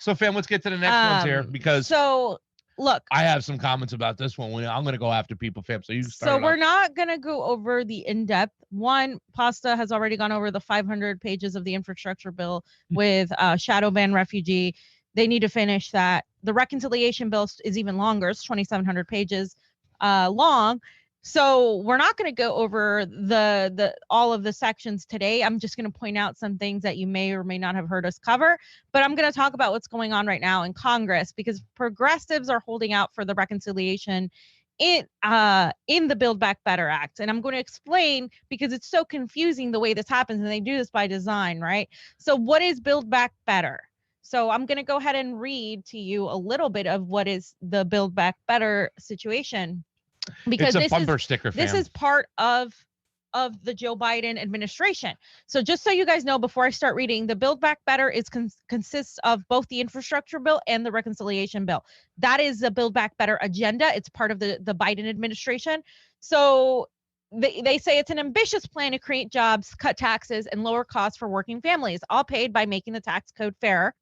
So, fam, let's get to the next ones here because look, I have some comments about this one. I'm going to go after people, fam. So you start. So we're not going to go over the in-depth. One, Pasta has already gone over the 500 pages of the infrastructure bill with shadow ban refugee. They need to finish that. The reconciliation bill is even longer. It's 2,700 pages long. So we're not going to go over the all of the sections today. I'm just going to point out some things that you may or may not have heard us cover, but I'm going to talk about what's going on right now in Congress because progressives are holding out for the reconciliation in the Build Back Better Act. And I'm going to explain because it's so confusing the way this happens, and they do this by design, right? So what is Build Back Better? So I'm going to go ahead and read to you a little bit of what is the Build Back Better situation. Because it's a bumper sticker, fam. This is part of the Joe Biden administration. So just so you guys know, before I start reading, the Build Back Better consists of both the infrastructure bill and the reconciliation bill. That is the Build Back Better agenda. It's part of the Biden administration. So they say it's an ambitious plan to create jobs, cut taxes, and lower costs for working families, all paid by making the tax code fairer.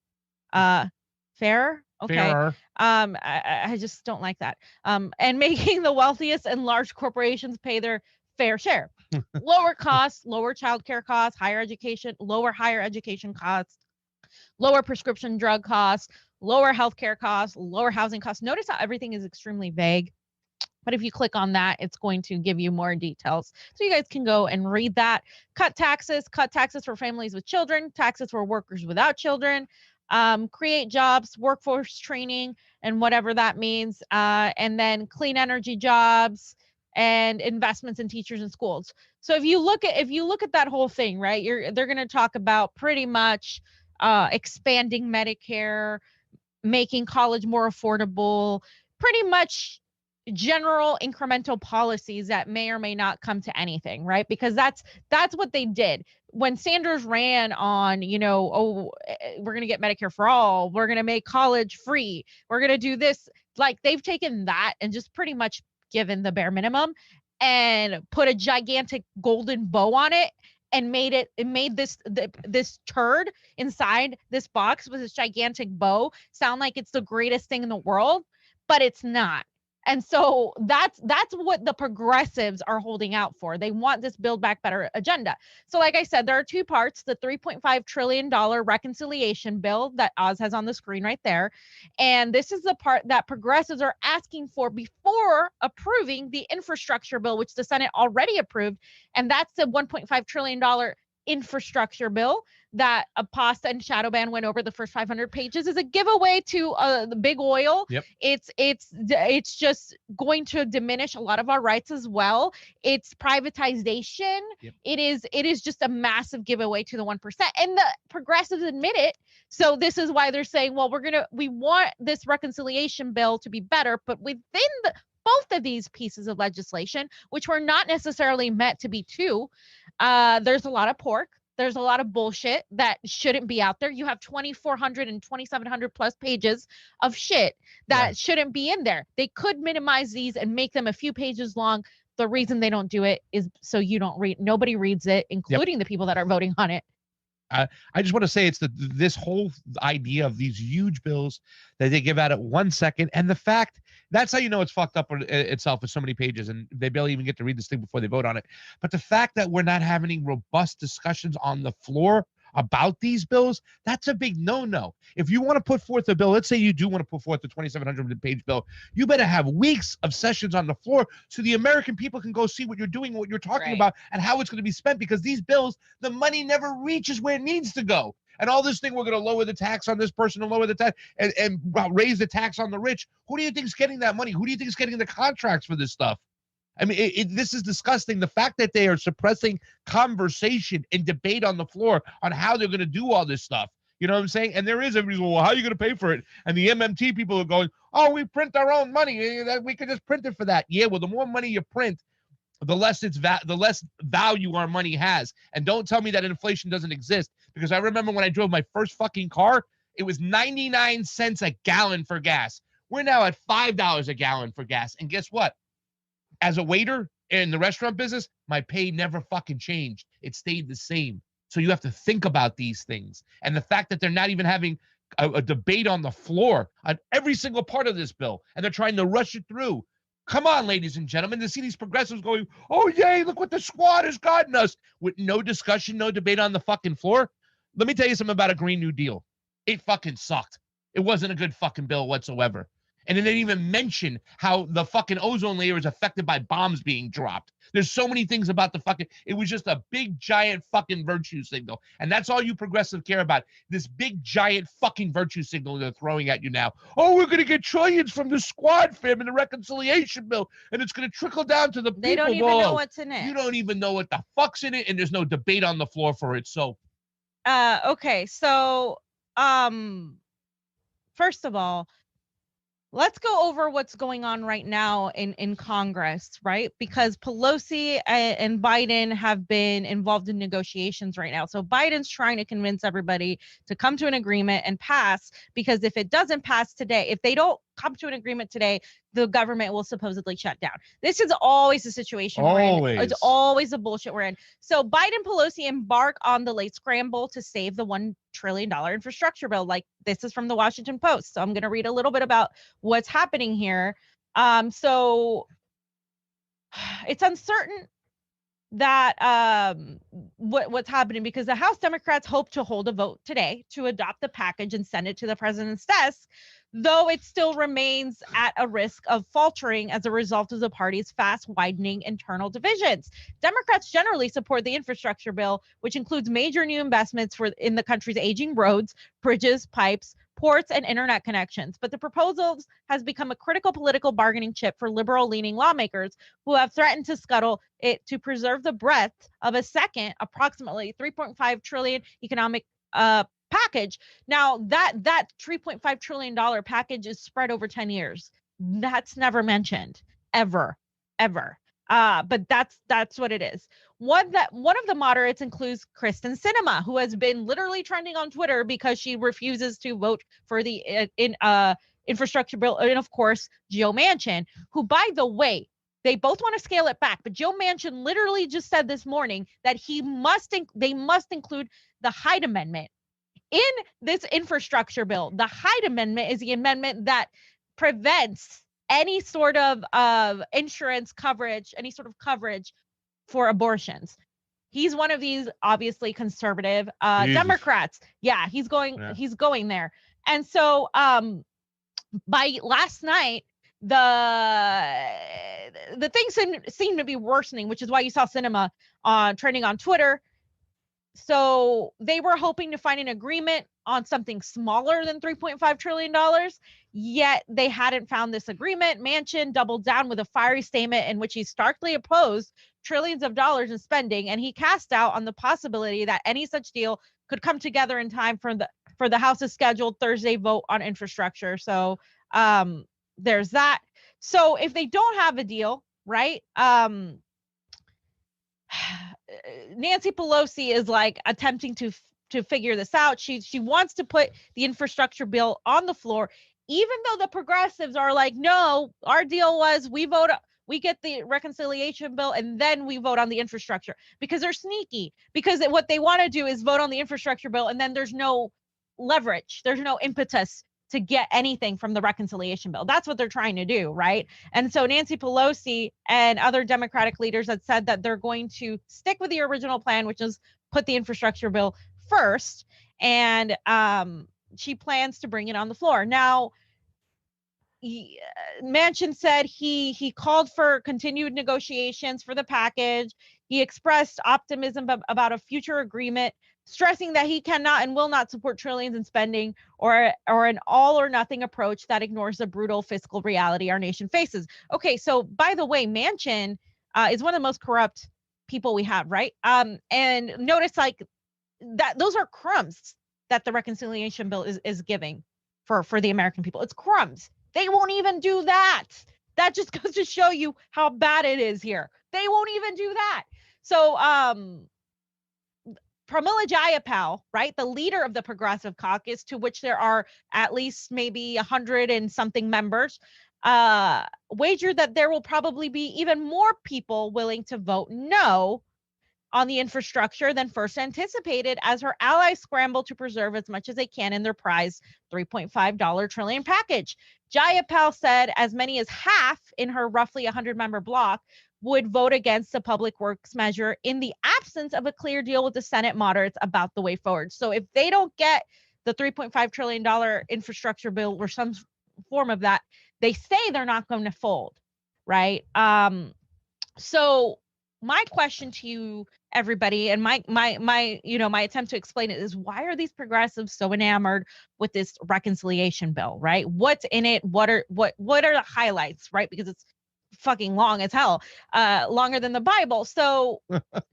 Fairer? Okay. Fairer. I just don't like that. And making the wealthiest and large corporations pay their fair share. Lower costs, lower childcare costs, lower higher education costs, lower prescription drug costs, lower healthcare costs, lower housing costs. Notice how everything is extremely vague. But if you click on that, it's going to give you more details. So you guys can go and read that. Cut taxes for families with children, taxes for workers without children. Create jobs, workforce training, and whatever that means, and then clean energy jobs and investments in teachers and schools. So if you look at that whole thing, right, they're going to talk about pretty much expanding Medicare, making college more affordable, pretty much general incremental policies that may or may not come to anything, right? Because that's what they did. When Sanders ran on, we're going to get Medicare for all, we're going to make college free, we're going to do this, like they've taken that and just pretty much given the bare minimum and put a gigantic golden bow on it and made this turd inside this box with this gigantic bow sound like it's the greatest thing in the world, but it's not. And so that's what the progressives are holding out for. They want this Build Back Better agenda. So like I said, there are two parts, the $3.5 trillion reconciliation bill that Oz has on the screen right there. And this is the part that progressives are asking for before approving the infrastructure bill, which the Senate already approved. And that's the $1.5 trillion infrastructure bill that Pasta and Shadowban went over. The first 500 pages is a giveaway to the big oil. Yep. It's just going to diminish a lot of our rights as well. It's privatization. Yep. It is just a massive giveaway to the 1%. And the progressives admit it. So this is why they're saying, well, we want this reconciliation bill to be better, but within both of these pieces of legislation, which were not necessarily meant to be two, there's a lot of pork. There's a lot of bullshit that shouldn't be out there. You have 2,400 and 2,700 plus pages of shit that shouldn't be in there. They could minimize these and make them a few pages long. The reason they don't do it is so you don't read. Nobody reads it, including the people that are voting on it. I just want to say it's this whole idea of these huge bills that they give out at 1 second, and the fact that's how you know it's fucked up itself with so many pages, and they barely even get to read this thing before they vote on it. But the fact that we're not having robust discussions on the floor about these bills, that's a big no-no. If you want to put forth a bill, let's say you do want to put forth the 2,700-page bill, you better have weeks of sessions on the floor so the American people can go see what you're doing, what you're talking about, and how it's going to be spent, because these bills, the money never reaches where it needs to go. And all this thing, we're going to lower the tax on this person and lower the tax and raise the tax on the rich. Who do you think is getting that money? Who do you think is getting the contracts for this stuff? I mean, this is disgusting. The fact that they are suppressing conversation and debate on the floor on how they're going to do all this stuff. You know what I'm saying? And there is a reason, well, how are you going to pay for it? And the MMT people are going, oh, we print our own money. We could just print it for that. Yeah, well, the more money you print, the less the less value our money has. And don't tell me that inflation doesn't exist, because I remember when I drove my first fucking car, it was 99 cents a gallon for gas. We're now at $5 a gallon for gas. And guess what? As a waiter in the restaurant business, my pay never fucking changed. It stayed the same. So you have to think about these things. And the fact that they're not even having a debate on the floor on every single part of this bill, and they're trying to rush it through. Come on, ladies and gentlemen, to see these progressives going, oh, yay, look what the squad has gotten us, with no discussion, no debate on the fucking floor. Let me tell you something about a Green New Deal. It fucking sucked. It wasn't a good fucking bill whatsoever. And they didn't even mention how the fucking ozone layer is affected by bombs being dropped. There's so many things about the fucking, it was just a big giant fucking virtue signal. And that's all you progressive care about. This big giant fucking virtue signal they're throwing at you now. Oh, we're going to get trillions from the squad fam and the reconciliation bill. And it's going to trickle down to the people. They don't even know what's in it. You don't even know what the fuck's in it. And there's no debate on the floor for it. So. Okay. So, first of all, let's go over what's going on right now in Congress, right? Because Pelosi and Biden have been involved in negotiations right now. So Biden's trying to convince everybody to come to an agreement and pass, because if it doesn't pass today, if they don't come to an agreement today, the government will supposedly shut down. This is always the situation we're in. It's always the bullshit we're in. So Biden and Pelosi embark on the late scramble to save the $1 trillion infrastructure bill. Like, this is from the Washington Post. So I'm going to read a little bit about what's happening here. So it's uncertain that what's happening, because the House Democrats hope to hold a vote today to adopt the package and send it to the president's desk, though it still remains at a risk of faltering as a result of the party's fast widening internal divisions. Democrats generally support the infrastructure bill, which includes major new investments in the country's aging roads, bridges, pipes, ports, and internet connections. But the proposals has become a critical political bargaining chip for liberal-leaning lawmakers who have threatened to scuttle it to preserve the breadth of a second, approximately $3.5 trillion economic package. Now, that $3.5 trillion package is spread over 10 years. That's never mentioned, ever. But that's what it is. One of the moderates includes Kristen Sinema, who has been literally trending on Twitter because she refuses to vote for the infrastructure bill, and of course Joe Manchin, who, by the way, they both want to scale it back, but Joe Manchin literally just said this morning that they must include the Hyde Amendment in this infrastructure bill. The Hyde Amendment is the amendment that prevents any sort of insurance coverage, any sort of coverage for abortions. He's one of these obviously conservative Democrats. Yeah, he's going there. And so by last night, the things seem to be worsening, which is why you saw Sinema trending on Twitter. So they were hoping to find an agreement on something smaller than $3.5 trillion, yet they hadn't found this agreement. Manchin doubled down with a fiery statement in which he starkly opposed trillions of dollars in spending, and he cast doubt on the possibility that any such deal could come together in time for the House's scheduled Thursday vote on infrastructure. So there's that. So if they don't have a deal, right? Nancy Pelosi is like attempting to figure this out. She wants to put the infrastructure bill on the floor, even though the progressives are like, no, our deal was we get the reconciliation bill and then we vote on the infrastructure, because they're sneaky, because what they want to do is vote on the infrastructure bill and then there's no leverage, there's no impetus to get anything from the reconciliation bill. That's what they're trying to do, right? And so Nancy Pelosi and other Democratic leaders have said that they're going to stick with the original plan, which is put the infrastructure bill first, and she plans to bring it on the floor. Now, Manchin said he called for continued negotiations for the package. He expressed optimism about a future agreement, stressing that he cannot and will not support trillions in spending or an all or nothing approach that ignores the brutal fiscal reality our nation faces. Okay, so by the way, Manchin is one of the most corrupt people we have, right? And notice like that those are crumbs that the reconciliation bill is giving for the American people. It's crumbs. They won't even do that. That just goes to show you how bad it is here. They won't even do that. So Pramila Jayapal, right, the leader of the Progressive Caucus, to which there are at least maybe 100 and something members, wagered that there will probably be even more people willing to vote no on the infrastructure than first anticipated as her allies scramble to preserve as much as they can in their prized $3.5 trillion package. Jayapal said as many as half in her roughly 100-member bloc would vote against the public works measure in the absence of a clear deal with the Senate moderates about the way forward. So if they don't get the $3.5 trillion infrastructure bill or some form of that, they say they're not going to fold, right? So my question to you, everybody, and my attempt to explain it is, why are these progressives so enamored with this reconciliation bill, right? What's in it? What are the highlights, right? Because it's fucking long as hell, longer than the Bible. So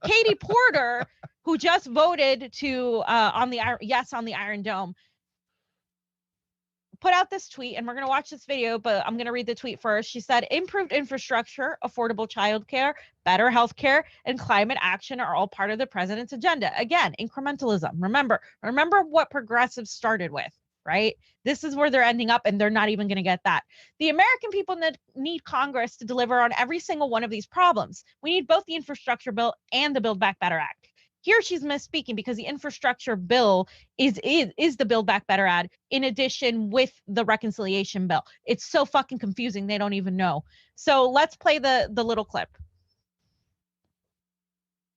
Katie Porter, who just voted to on the Iron Dome, put out this tweet, and we're going to watch this video, but I'm going to read the tweet first. She said, improved infrastructure, affordable childcare, better healthcare, and climate action are all part of the president's agenda. Again, incrementalism. Remember what progressives started with, right? This is where they're ending up, and they're not even going to get that. The American people need Congress to deliver on every single one of these problems. We need both the infrastructure bill and the Build Back Better Act. Here she's misspeaking because the infrastructure bill is the Build Back Better Act in addition with the reconciliation bill. It's so fucking confusing. They don't even know. So let's play the little clip.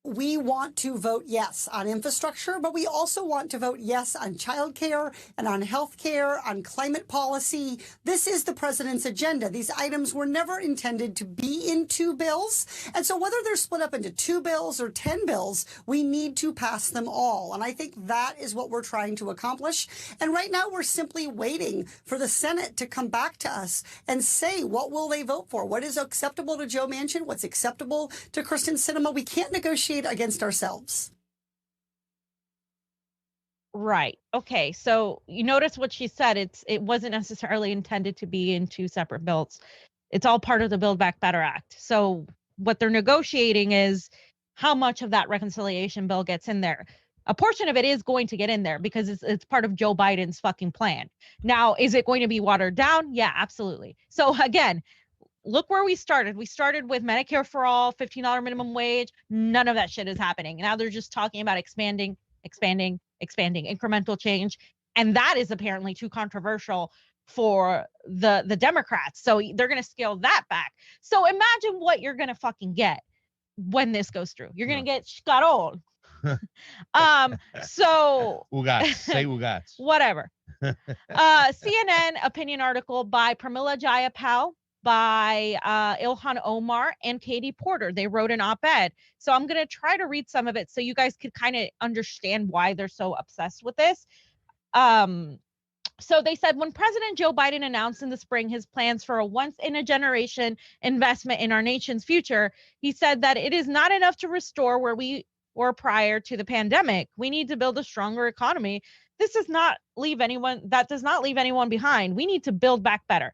We want to vote yes on infrastructure, but we also want to vote yes on childcare and on healthcare, on climate policy. This is the president's agenda. These items were never intended to be in two bills. And so whether they're split up into 2 bills or 10 bills, we need to pass them all. And I think that is what we're trying to accomplish. And right now we're simply waiting for the Senate to come back to us and say, what will they vote for? What is acceptable to Joe Manchin? What's acceptable to Kristen Sinema? We can't negotiate against ourselves. Right. Okay. So you notice what she said. It wasn't necessarily intended to be in 2 separate bills. It's all part of the Build Back Better Act. So what they're negotiating is how much of that reconciliation bill gets in there. A portion of it is going to get in there because it's part of Joe Biden's fucking plan. Now, is it going to be watered down? Yeah, absolutely. So again, look where we started. We started with Medicare for all, $15 minimum wage. None of that shit is happening. Now they're just talking about expanding, incremental change. And that is apparently too controversial for the Democrats. So they're going to scale that back. So imagine what you're going to fucking get when this goes through. You're going to get Scarol. So Ugats. Whatever. CNN opinion article by Pramila Jayapal, by Ilhan Omar and Katie Porter. They wrote an op-ed. So I'm going to try to read some of it so you guys could kind of understand why they're so obsessed with this. So they said, when President Joe Biden announced in the spring his plans for a once-in-a-generation investment in our nation's future, he said that it is not enough to restore where we were prior to the pandemic. We need to build a stronger economy. This does not leave anyone behind. We need to build back better.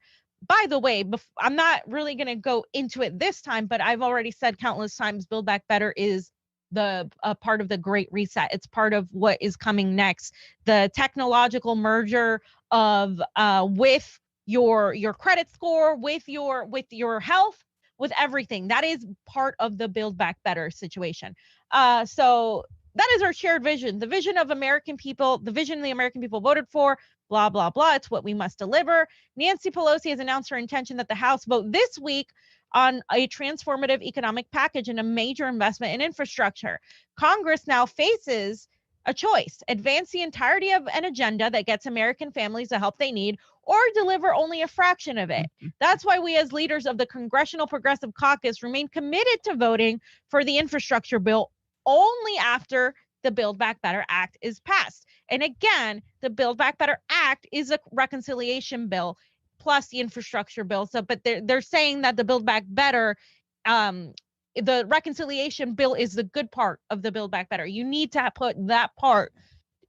By the way, I'm not really going to go into it this time, but I've already said countless times, Build Back Better is the part of the Great Reset. It's part of what is coming next. The technological merger of with your credit score, with your health, with everything. That is part of the Build Back Better situation. So that is our shared vision, the vision of American people, the vision the American people voted for. Blah, blah, blah. It's what we must deliver. Nancy Pelosi has announced her intention that the House vote this week on a transformative economic package and a major investment in infrastructure. Congress now faces a choice: advance the entirety of an agenda that gets American families the help they need, or deliver only a fraction of it. That's why we, as leaders of the Congressional Progressive Caucus, remain committed to voting for the infrastructure bill only after the Build Back Better Act is passed. And again, the Build Back Better Act is a reconciliation bill plus the infrastructure bill. So, but they're saying that the Build Back Better, the reconciliation bill is the good part of the Build Back Better. You need to put that part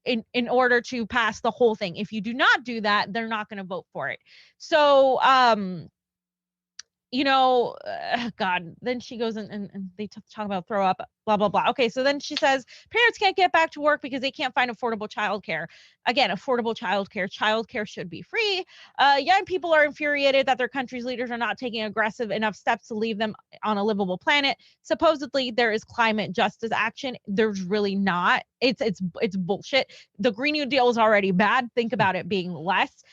in order to pass the whole thing. If you do not do that, they're not going to vote for it. So, God, then she goes and they talk about throw up. blah, blah, blah. Okay, so then she says parents can't get back to work because they can't find affordable childcare. Again, affordable childcare. Childcare should be free. Young people are infuriated that their country's leaders are not taking aggressive enough steps to leave them on a livable planet. Supposedly, there is climate justice action. There's really not. It's bullshit. The Green New Deal is already bad. Think about it being less.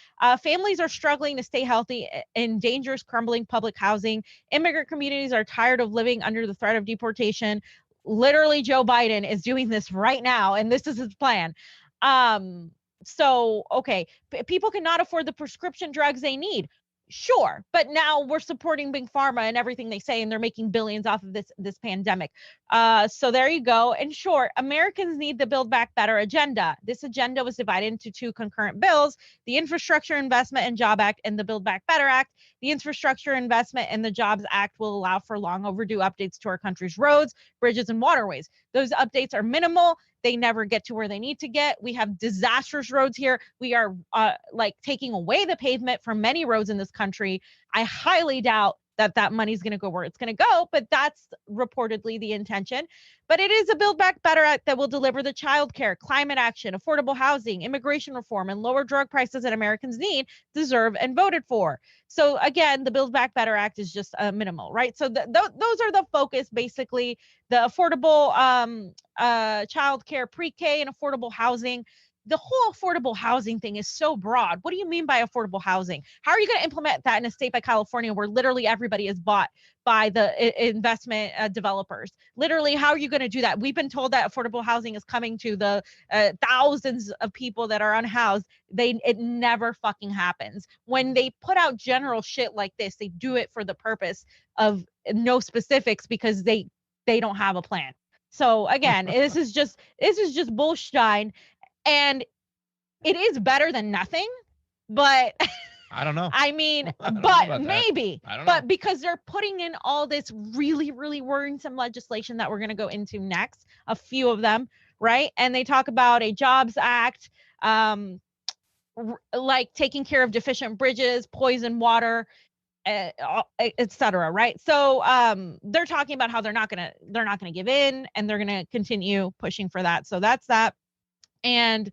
Families are struggling to stay healthy in dangerous, crumbling public housing. Immigrant communities are tired of living under the threat of deportation. Literally, Joe Biden is doing this right now, and this is his plan. So, okay, people cannot afford the prescription drugs they need. Sure, but now we're supporting big pharma and everything they say, and they're making billions off of this pandemic. So there you go. In short, Americans need the Build Back Better agenda. This agenda was divided into two concurrent bills: the Infrastructure Investment and Job Act and the Build Back Better Act. The Infrastructure Investment and the Jobs Act will allow for long overdue updates to our country's roads, bridges, and waterways. Those updates are minimal. They never get to where they need to get. We have disastrous roads here. We are like taking away the pavement from many roads in this country. I highly doubt that money's going to go where it's going to go, but that's reportedly the intention. But it is a Build Back Better Act that will deliver the child care, climate action, affordable housing, immigration reform, and lower drug prices that Americans need, deserve, and voted for. So again, the Build Back Better Act is just minimal, right? So those are the focus, basically: the affordable child care, pre-K, and affordable housing. The whole affordable housing thing is so broad. What do you mean by affordable housing? How are you going to implement that in a state like California where literally everybody is bought by the investment developers? Literally, how are you going to do that? We've been told that affordable housing is coming to the thousands of people that are unhoused. It never fucking happens. When they put out general shit like this, they do it for the purpose of no specifics because they don't have a plan. So again, this is just bullshit. And it is better than nothing, but I don't know. I mean, but maybe. I don't but know. Because they're putting in all this really, really worrisome legislation that we're going to go into next, a few of them, right? And they talk about a Jobs Act, like taking care of deficient bridges, poison water, etc. Right? So they're talking about how they're not gonna give in, and they're gonna continue pushing for that. So that's that. And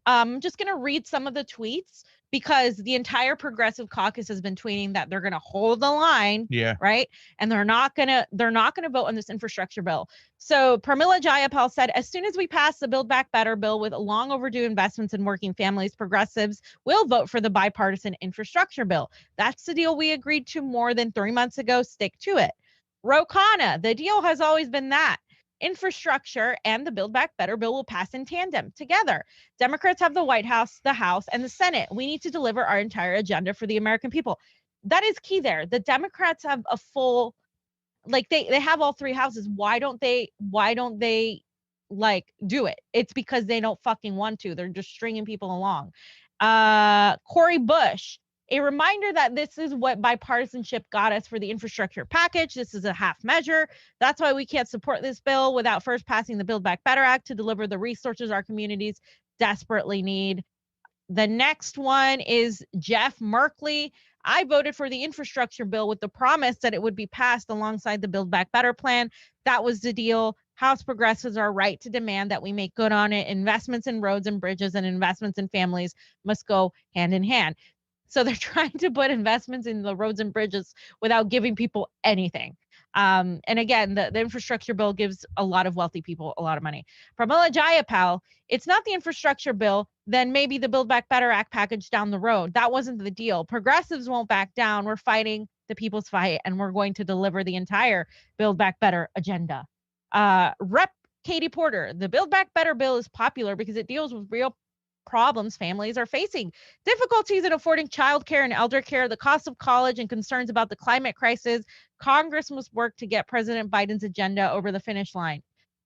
I'm just going to read some of the tweets because the entire progressive caucus has been tweeting that they're going to hold the line. Yeah. Right. And they're not going to vote on this infrastructure bill. So Pramila Jayapal said, as soon as we pass the Build Back Better bill with long overdue investments in working families, progressives will vote for the bipartisan infrastructure bill. That's the deal we agreed to more than 3 months ago. Stick to it. Rokana, the deal has always been that infrastructure and the Build Back Better bill will pass in tandem together. Democrats have the White House, the House, and the Senate. We need to deliver our entire agenda for the American people. That is key there. The Democrats have a full, like they have all three houses. Why don't they like do it? It's because they don't fucking want to. They're just stringing people along. Cori Bush, a reminder that this is what bipartisanship got us for the infrastructure package. This is a half measure. That's why we can't support this bill without first passing the Build Back Better Act to deliver the resources our communities desperately need. The next one is Jeff Merkley. I voted for the infrastructure bill with the promise that it would be passed alongside the Build Back Better plan. That was the deal. House progressives are right to demand that we make good on it. Investments in roads and bridges and investments in families must go hand in hand. So they're trying to put investments in the roads and bridges without giving people anything. And again, the infrastructure bill gives a lot of wealthy people a lot of money. Pramila Jayapal, it's not the infrastructure bill, then maybe the Build Back Better Act package down the road. That wasn't the deal. Progressives won't back down. We're fighting the people's fight, and we're going to deliver the entire Build Back Better agenda. Rep Katie Porter, the Build Back Better bill is popular because it deals with real problems families are facing: difficulties in affording childcare and elder care, the cost of college, and concerns about the climate crisis. Congress must work to get President Biden's agenda over the finish line.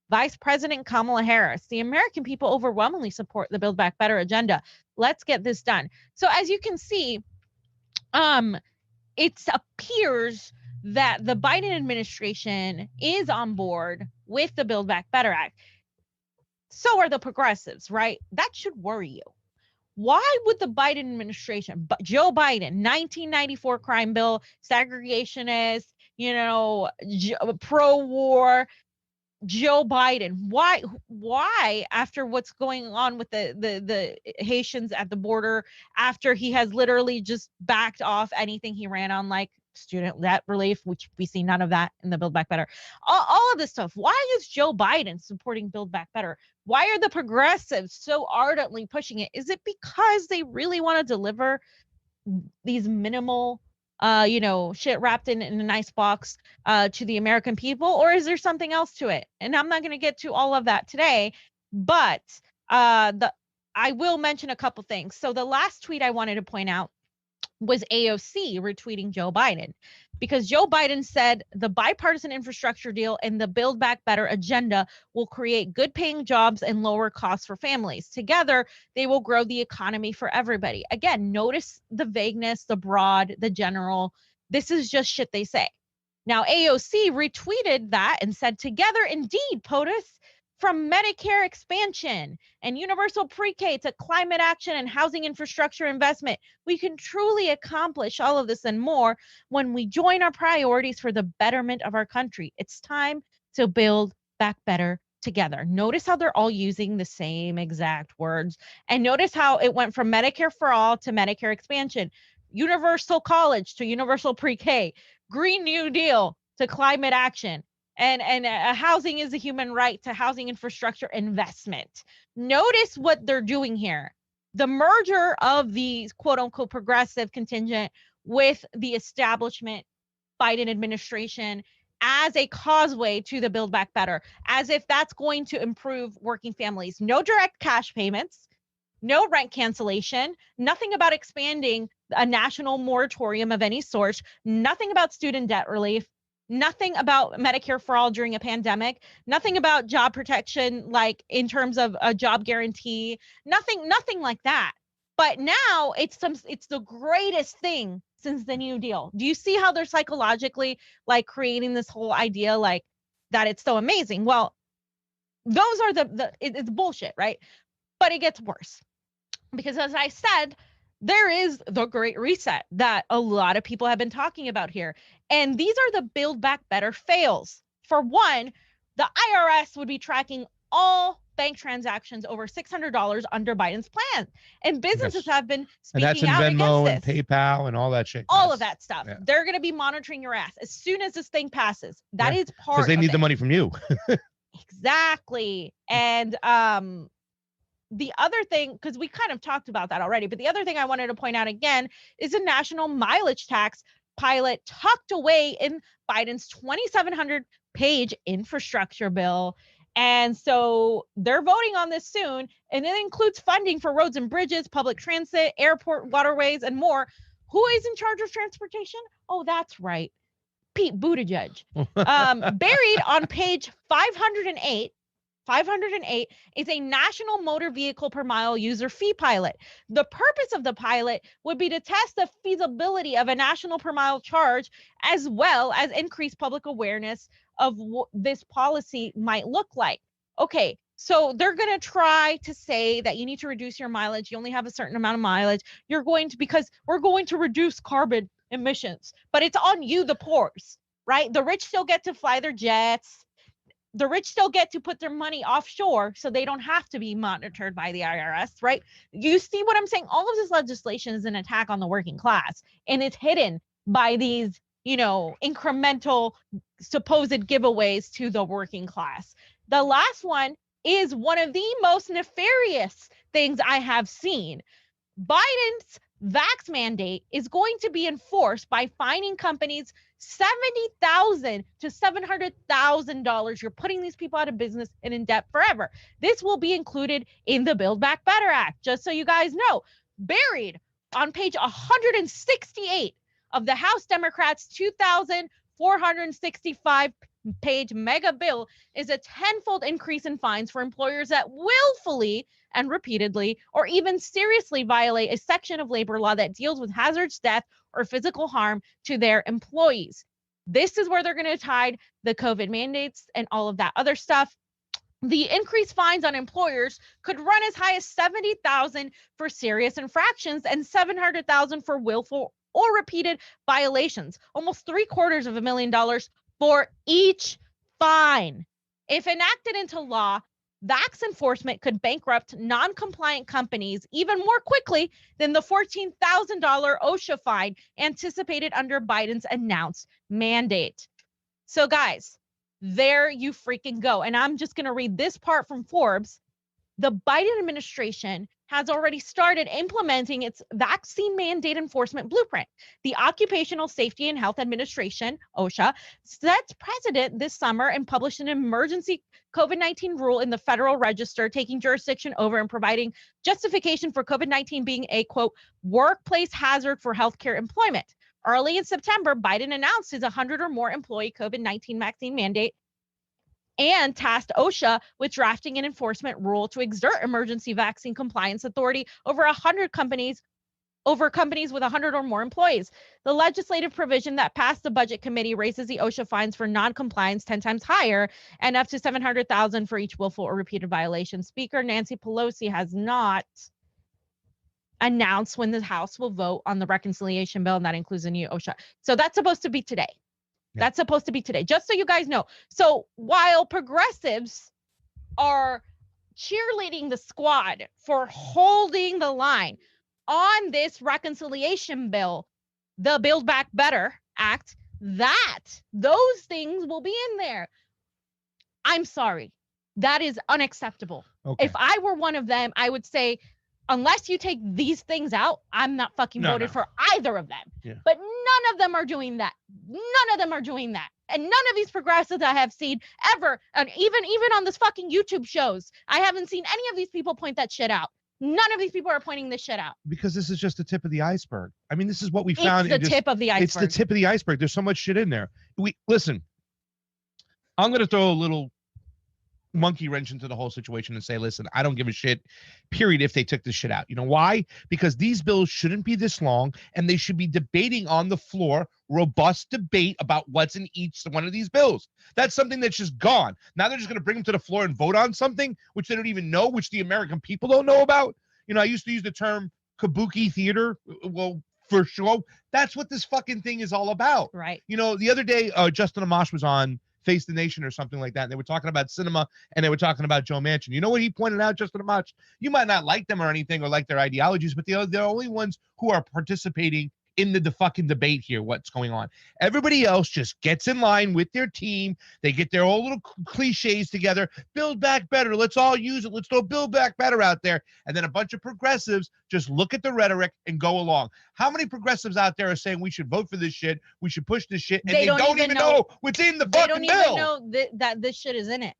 Vice President Kamala Harris, the American people overwhelmingly support the Build Back Better agenda. Let's get this done. So as you can see, it appears that the Biden administration is on board with the Build Back Better Act. So are the progressives, right? That should worry you. Why would the Biden administration, Joe Biden, 1994 crime bill, segregationist, pro-war, Joe Biden, why after what's going on with the Haitians at the border, after he has literally just backed off anything he ran on, like student debt relief, which we see none of that in the Build Back Better, all of this stuff. Why is Joe Biden supporting Build Back Better? Why are the progressives so ardently pushing it? Is it because they really want to deliver these minimal shit wrapped in a nice box to the American people, or is there something else to it? And I'm not going to get to all of that today, but I will mention a couple things. So the last tweet I wanted to point out was AOC retweeting Joe Biden, because Joe Biden said the bipartisan infrastructure deal and the Build Back Better agenda will create good paying jobs and lower costs for families. Together, they will grow the economy for everybody. Again, notice the vagueness, the broad, the general. This is just shit they say. Now, AOC retweeted that and said, together indeed, POTUS, from Medicare expansion and universal pre-K to climate action and housing infrastructure investment, we can truly accomplish all of this and more when we join our priorities for the betterment of our country. It's time to build back better together. Notice how they're all using the same exact words. And notice how it went from Medicare for all to Medicare expansion, universal college to universal pre-K, Green New Deal to climate action, and housing is a human right to housing infrastructure investment. Notice what they're doing here. The merger of the quote unquote progressive contingent with the establishment Biden administration as a causeway to the Build Back Better, as if that's going to improve working families. No direct cash payments, no rent cancellation, nothing about expanding a national moratorium of any sort, nothing about student debt relief, nothing about Medicare for all during a pandemic, nothing about job protection, like in terms of a job guarantee, nothing like that. But now it's the greatest thing since the New Deal. Do you see how they're psychologically like creating this whole idea like that it's so amazing? Well, those are it's bullshit, right? But it gets worse, because as I said, there is the Great Reset that a lot of people have been talking about here. And these are the Build Back Better fails. For one, the IRS would be tracking all bank transactions over $600 under Biden's plan. And businesses have been speaking out against this. And that's in Venmo and PayPal and all that shit. All of that stuff. Yeah. They're going to be monitoring your ass as soon as this thing passes. That is part of it. Because they need the money from you. Exactly. And the other thing, because we kind of talked about that already, but the other thing I wanted to point out again is a national mileage tax pilot tucked away in Biden's 2,700-page infrastructure bill. And so they're voting on this soon, and it includes funding for roads and bridges, public transit, airport, waterways, and more. Who is in charge of transportation? Oh, that's right, Pete Buttigieg. Buried on page 508 is a national motor vehicle per mile user fee pilot. The purpose of the pilot would be to test the feasibility of a national per mile charge, as well as increase public awareness of what this policy might look like. Okay, so they're going to try to say that you need to reduce your mileage. You only have a certain amount of mileage. Because we're going to reduce carbon emissions, but it's on you, the poors, right? The rich still get to fly their jets. The rich still get to put their money offshore so they don't have to be monitored by the IRS, right? You see what I'm saying? All of this legislation is an attack on the working class, and it's hidden by these, incremental supposed giveaways to the working class. The last one is one of the most nefarious things I have seen. Biden's vax mandate is going to be enforced by fining companies $70,000 to $700,000. You're putting these people out of business and in debt forever. This will be included in the Build Back Better Act, just so you guys know. Buried on page 168 of the House Democrats' 2,465-page mega bill is a tenfold increase in fines for employers that willfully and repeatedly or even seriously violate a section of labor law that deals with hazardous death or physical harm to their employees. This is where they're going to tie the COVID mandates and all of that other stuff. The increased fines on employers could run as high as $70,000 for serious infractions and $700,000 for willful or repeated violations. Almost $750,000 for each fine. If enacted into law, vax enforcement could bankrupt non-compliant companies even more quickly than the $14,000 OSHA fine anticipated under Biden's announced mandate. So guys, there you freaking go. And I'm just going to read this part from Forbes. The Biden administration has already started implementing its vaccine mandate enforcement blueprint. The Occupational Safety and Health Administration, OSHA, set precedent this summer and published an emergency COVID-19 rule in the Federal Register, taking jurisdiction over and providing justification for COVID-19 being a, quote, workplace hazard for healthcare employment. Early in September, Biden announced his 100 or more employee COVID-19 vaccine mandate and tasked OSHA with drafting an enforcement rule to exert emergency vaccine compliance authority over 100 companies, with 100 or more employees. The legislative provision that passed the Budget Committee raises the OSHA fines for non-compliance 10 times higher and up to $700,000 for each willful or repeated violation. Speaker Nancy Pelosi has not announced when the House will vote on the reconciliation bill, and that includes the new OSHA. So that's supposed to be today. Yeah. That's supposed to be today, just so you guys know. So while progressives are cheerleading the squad for holding the line on this reconciliation bill, the Build Back Better Act, those things will be in there. I'm sorry. That is unacceptable. Okay. If I were one of them, I would say, unless you take these things out, I'm not fucking voted for either of them. Yeah. But none of them are doing that. None of them are doing that. And none of these progressives I have seen ever, and even on this fucking YouTube shows, I haven't seen any of these people point that shit out. None of these people are pointing this shit out. Because this is just the tip of the iceberg. I mean, this is what we found. It's the tip of the iceberg. It's the tip of the iceberg. There's so much shit in there. Listen, I'm going to throw a little monkey wrench into the whole situation and say, listen, I don't give a shit, period, if they took this shit out. You know why? Because these bills shouldn't be this long, and they should be debating on the floor, robust debate about what's in each one of these bills. That's something that's just gone. Now they're just going to bring them to the floor and vote on something which they don't even know, which the American people don't know about. You know, I used to use the term kabuki theater. Well, for sure, that's what this fucking thing is all about. Right. You know, the other day, Justin Amash was on Face the Nation or something like that. And they were talking about cinema, and they were talking about Joe Manchin. You know what he pointed out, Justin Amash? You might not like them or anything or like their ideologies, but they're the only ones who are participating in the fucking debate here, what's going on. Everybody else just gets in line with their team. They get their old little cliches together. Build back better. Let's all use it. Let's throw Build Back Better out there. And then a bunch of progressives just look at the rhetoric and go along. How many progressives out there are saying we should vote for this shit, we should push this shit, and they don't even know what's in the fucking bill? They don't even know that this shit is in it.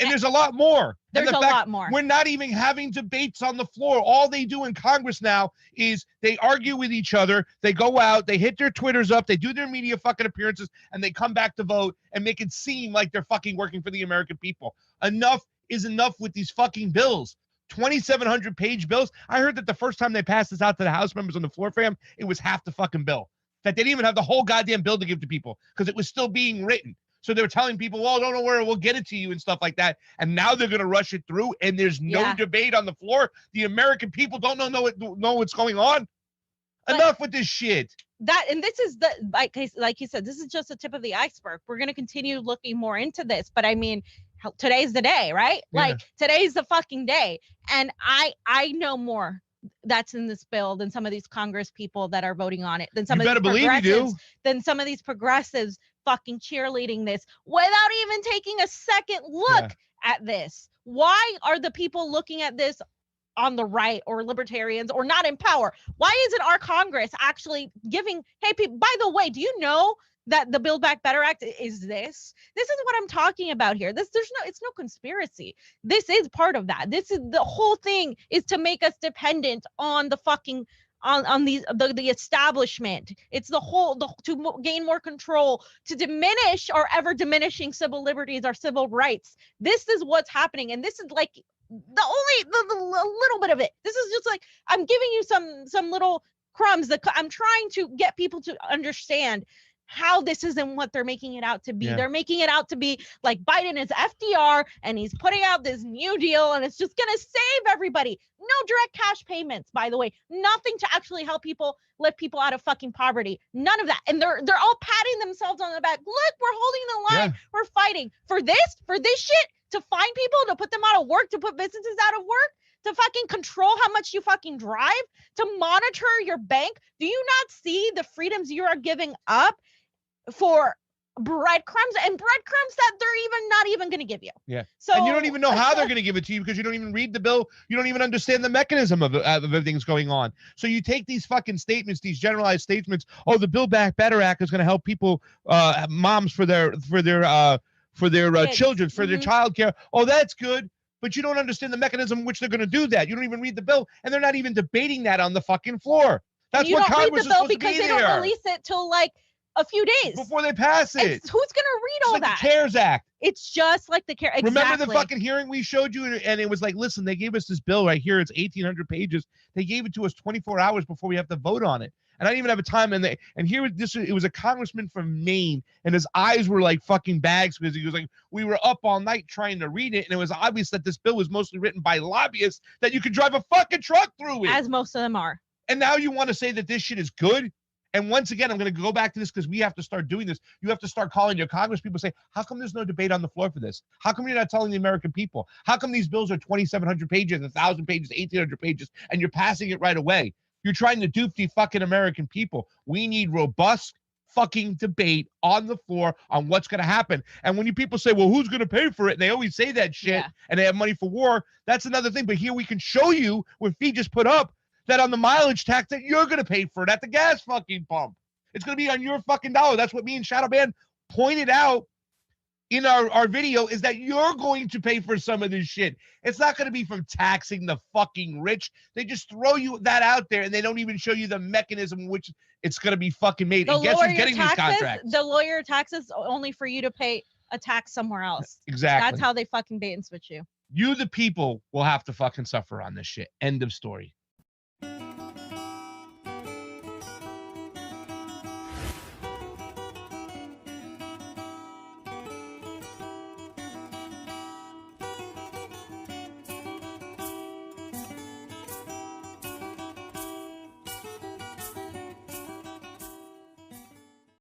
And there's a lot more. There's a lot more. We're not even having debates on the floor. All they do in Congress now is they argue with each other. They go out, they hit their Twitters up, they do their media fucking appearances, and they come back to vote and make it seem like they're fucking working for the American people. Enough is enough with these fucking bills. 2,700-page bills. I heard that the first time they passed this out to the House members on the floor, fam, it was half the fucking bill. That they didn't even have the whole goddamn bill to give to people because it was still being written. So they were telling people, well, don't worry, we'll get it to you and stuff like that. And now they're going to rush it through, and there's no debate on the floor. The American people don't know what's going on. But enough with this shit. And this is like you said, this is just the tip of the iceberg. We're going to continue looking more into this. But I mean, today's the day, right? Yeah. Like today's the fucking day. And I know more that's in this bill than some of these Congress people that are voting on it, than some of these progressives, than some of these progressives fucking cheerleading this without even taking a second look at this. Why are the people looking at this on the right or libertarians or not in power? Why isn't our Congress actually giving, hey, people, by the way, do you know that the Build Back Better Act is this? This is what I'm talking about here. It's no conspiracy. This is part of that. This is the whole thing, is to make us dependent on the fucking on the establishment. It's to gain more control, to diminish our ever diminishing civil liberties, our civil rights. This is what's happening, and this is like the little bit of it. This is just like, I'm giving you some little crumbs that I'm trying to get people to understand how this isn't what they're making it out to be. Yeah. They're making it out to be like Biden is FDR and he's putting out this new deal and it's just going to save everybody. No direct cash payments, by the way. Nothing to actually help people, lift people out of fucking poverty. None of that. And they're all patting themselves on the back. Look, we're holding the line. Yeah. We're fighting for this shit, to find people, to put them out of work, to put businesses out of work, to fucking control how much you fucking drive, to monitor your bank. Do you not see the freedoms you are giving up for breadcrumbs, and breadcrumbs that they're not even going to give you? Yeah. So, and you don't even know how they're going to give it to you because you don't even read the bill. You don't even understand the mechanism of everything's going on. So you take these fucking statements, these generalized statements. Oh, the Build Back Better Act is going to help people, moms for their children, for their childcare. Oh, that's good. But you don't understand the mechanism in which they're going to do that. You don't even read the bill, and they're not even debating that on the fucking floor. That's what Congress is supposed to be there. You don't read the bill because they don't release it till like a few days before they pass it. Who's going to read all that? The CARES Act. It's just like the CARES. Exactly. Remember the fucking hearing we showed you, and it was like, listen, they gave us this bill right here. It's 1,800 pages. They gave it to us 24 hours before we have to vote on it. And I didn't even have a time. And here it was a congressman from Maine, and his eyes were like fucking bags because he was like, we were up all night trying to read it, and it was obvious that this bill was mostly written by lobbyists that you could drive a fucking truck through it. As most of them are. And now you want to say that this shit is good? And once again, I'm going to go back to this because we have to start doing this. You have to start calling your Congress people, say, how come there's no debate on the floor for this? How come you're not telling the American people? How come these bills are 2,700 pages, 1,000 pages, 1,800 pages, and you're passing it right away? You're trying to dupe the fucking American people. We need robust fucking debate on the floor on what's going to happen. And when you people say, well, who's going to pay for it? And they always say that shit, and they have money for war. That's another thing. But here we can show you what Fee just put up, that on the mileage tax that you're going to pay for it at the gas fucking pump. It's going to be on your fucking dollar. That's what me and Shadow Band pointed out in our video, is that you're going to pay for some of this shit. It's not going to be from taxing the fucking rich. They just throw you that out there, and they don't even show you the mechanism in which it's going to be fucking made. And guess who's getting these contracts? The lawyer taxes only for you to pay a tax somewhere else. Exactly. That's how they fucking bait and switch you. You, the people, will have to fucking suffer on this shit. End of story.